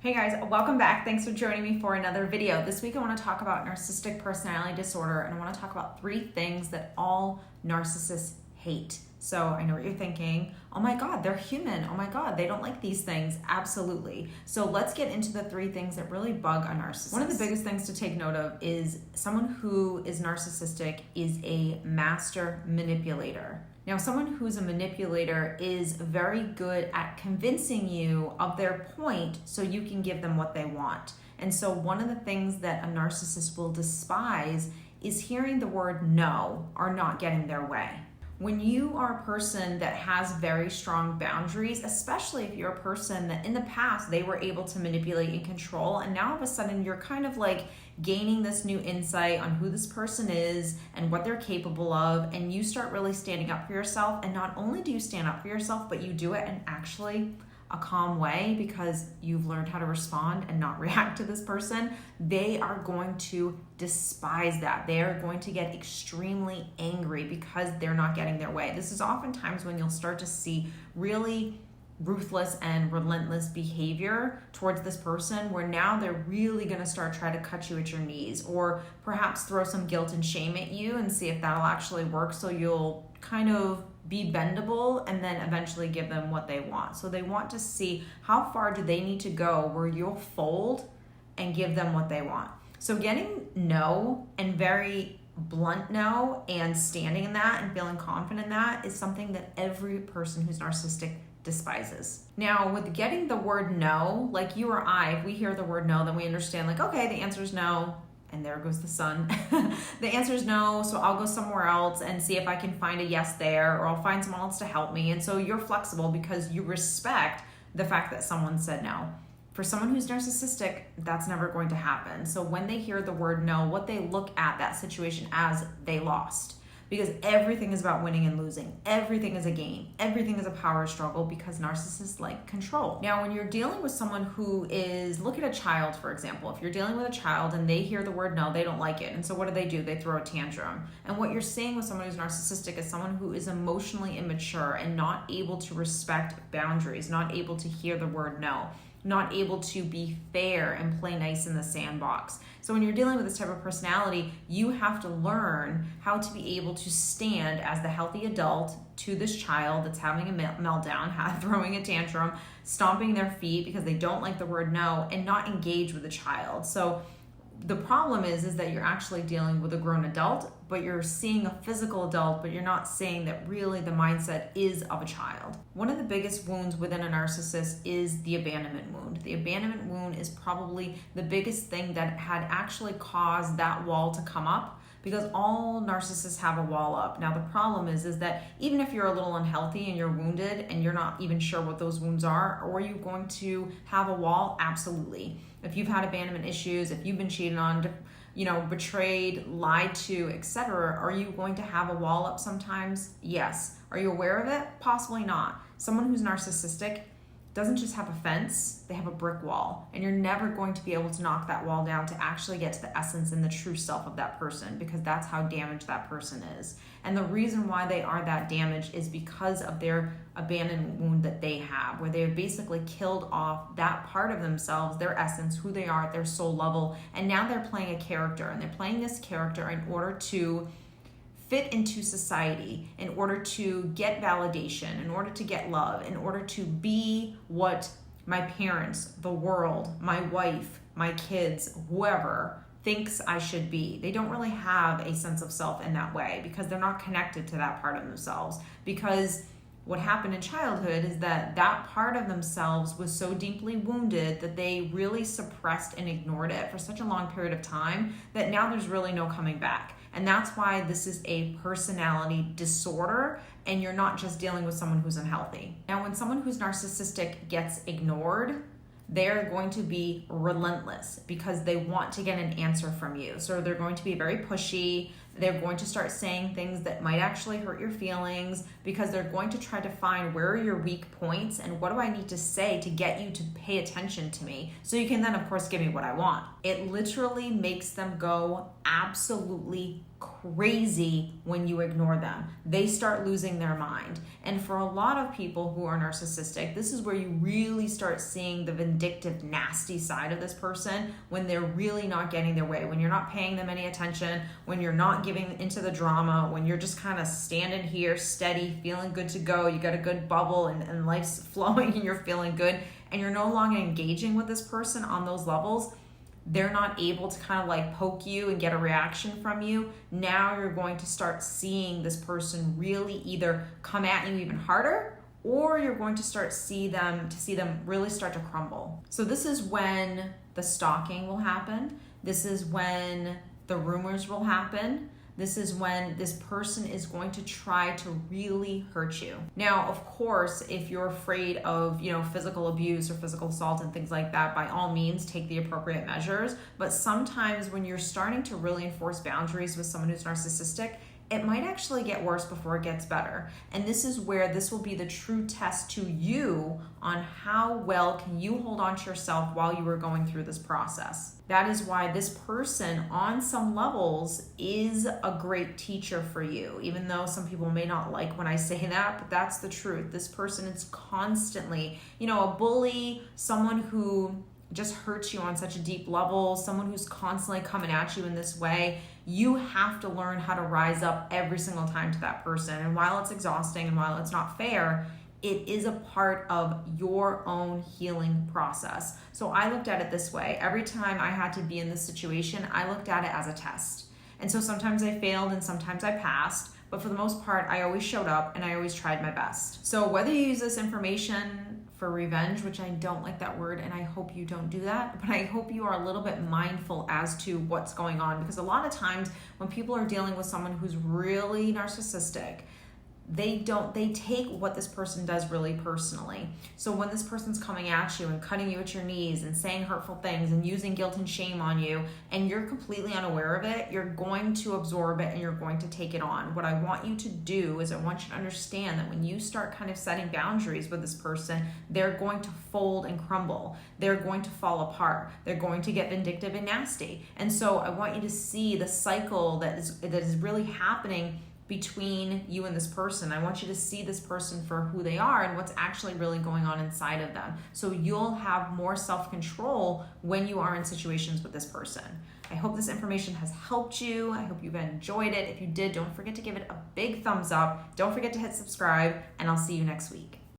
Hey guys, welcome back. Thanks for joining me for another video. This week I want to talk about narcissistic personality disorder, and I want to talk about 3 things that all narcissists hate. So I know what you're thinking. Oh my God, they're human. Oh my God, they don't like these things. Absolutely. So let's get into the 3 things that really bug a narcissist. One of the biggest things to take note of is someone who is narcissistic is a master manipulator. Now, someone who's a manipulator is very good at convincing you of their point so you can give them what they want. And so one of the things that a narcissist will despise is hearing the word no or not getting their way. When you are a person that has very strong boundaries, especially if you're a person that in the past they were able to manipulate and control, and now all of a sudden you're kind of like gaining this new insight on who this person is and what they're capable of, and you start really standing up for yourself. And not only do you stand up for yourself, but you do it in actually a calm way because you've learned how to respond and not react to this person. They are going to despise that. They are going to get extremely angry because they're not getting their way. This is oftentimes when you'll start to see really ruthless and relentless behavior towards this person, where now they're really going to start trying to cut you at your knees, or perhaps throw some guilt and shame at you and see if that'll actually work, so you'll kind of be bendable and then eventually give them what they want. So they want to see how far do they need to go where you'll fold and give them what they want. So getting no, and very blunt no, and standing in that and feeling confident in that is something that every person who's narcissistic despises. Now, with getting the word no, like you or I, if we hear the word no, then we understand, like, okay, the answer is no, and there goes the sun. The answer is no, so I'll go somewhere else and see if I can find a yes there, or I'll find someone else to help me. And so you're flexible because you respect the fact that someone said no. For someone who's narcissistic, that's never going to happen. So when they hear the word no, what they look at that situation as, they lost. Because everything is about winning and losing. Everything is a game. Everything is a power struggle because narcissists like control. Now, when you're dealing with someone who is, look at a child, for example. If you're dealing with a child and they hear the word no, they don't like it. And so what do? They throw a tantrum. And what you're seeing with someone who's narcissistic is someone who is emotionally immature and not able to respect boundaries, not able to hear the word no, not able to be fair and play nice in the sandbox. So when you're dealing with this type of personality, you have to learn how to be able to stand as the healthy adult to this child that's having a meltdown, throwing a tantrum, stomping their feet because they don't like the word no, and not engage with the child. So the problem is that you're actually dealing with a grown adult, but you're seeing a physical adult, but you're not saying that really the mindset is of a child. One of the biggest wounds within a narcissist is the abandonment wound. The abandonment wound is probably the biggest thing that had actually caused that wall to come up, because all narcissists have a wall up. Now, the problem is that even if you're a little unhealthy and you're wounded and you're not even sure what those wounds are you going to have a wall? Absolutely. If you've had abandonment issues, if you've been cheated on, betrayed, lied to, etc., are you going to have a wall up sometimes? Yes. Are you aware of it? Possibly not. Someone who's narcissistic doesn't just have a fence, they have a brick wall. And you're never going to be able to knock that wall down to actually get to the essence and the true self of that person, because that's how damaged that person is. And the reason why they are that damaged is because of their abandonment wound that they have, where they've basically killed off that part of themselves, their essence, who they are at their soul level. And now they're playing a character, and they're playing this character in order to fit into society, in order to get validation, in order to get love, in order to be what my parents, the world, my wife, my kids, whoever thinks I should be. They don't really have a sense of self in that way because they're not connected to that part of themselves. Because what happened in childhood is that part of themselves was so deeply wounded that they really suppressed and ignored it for such a long period of time that now there's really no coming back. And that's why this is a personality disorder, and you're not just dealing with someone who's unhealthy. Now, when someone who's narcissistic gets ignored, they're going to be relentless because they want to get an answer from you. So they're going to be very pushy. They're going to start saying things that might actually hurt your feelings because they're going to try to find where are your weak points and what do I need to say to get you to pay attention to me so you can then, of course, give me what I want. It literally makes them go absolutely crazy when you ignore them. They start losing their mind. And for a lot of people who are narcissistic, this is where you really start seeing the vindictive, nasty side of this person when they're really not getting their way, when you're not paying them any attention, when you're not giving into the drama, when you're just kind of standing here steady, feeling good to go, you got a good bubble and life's flowing and you're feeling good, and you're no longer engaging with this person on those levels. They're not able to kind of like poke you and get a reaction from you. Now you're going to start seeing this person really either come at you even harder, or you're going to start see them really start to crumble. So this is when the stalking will happen. This is when the rumors will happen. This is when this person is going to try to really hurt you. Now, of course, if you're afraid of, physical abuse or physical assault and things like that, by all means, take the appropriate measures. But sometimes when you're starting to really enforce boundaries with someone who's narcissistic, it might actually get worse before it gets better. And this is where this will be the true test to you on how well can you hold on to yourself while you are going through this process. That is why this person on some levels is a great teacher for you, even though some people may not like when I say that, but that's the truth. This person is constantly, a bully, someone who just hurts you on such a deep level, someone who's constantly coming at you in this way. You have to learn how to rise up every single time to that person. And while it's exhausting and while it's not fair, it is a part of your own healing process. So I looked at it this way. Every time I had to be in this situation, I looked at it as a test. And so sometimes I failed and sometimes I passed, but for the most part, I always showed up and I always tried my best. So whether you use this information for revenge, which I don't like that word, and I hope you don't do that, but I hope you are a little bit mindful as to what's going on, because a lot of times when people are dealing with someone who's really narcissistic, they take what this person does really personally. So when this person's coming at you and cutting you at your knees and saying hurtful things and using guilt and shame on you, and you're completely unaware of it, you're going to absorb it and you're going to take it on. What I want you to do is I want you to understand that when you start kind of setting boundaries with this person, they're going to fold and crumble. They're going to fall apart. They're going to get vindictive and nasty. And so I want you to see the cycle that is really happening between you and this person. I want you to see this person for who they are and what's actually really going on inside of them. So you'll have more self-control when you are in situations with this person. I hope this information has helped you. I hope you've enjoyed it. If you did, don't forget to give it a big thumbs up. Don't forget to hit subscribe, and I'll see you next week.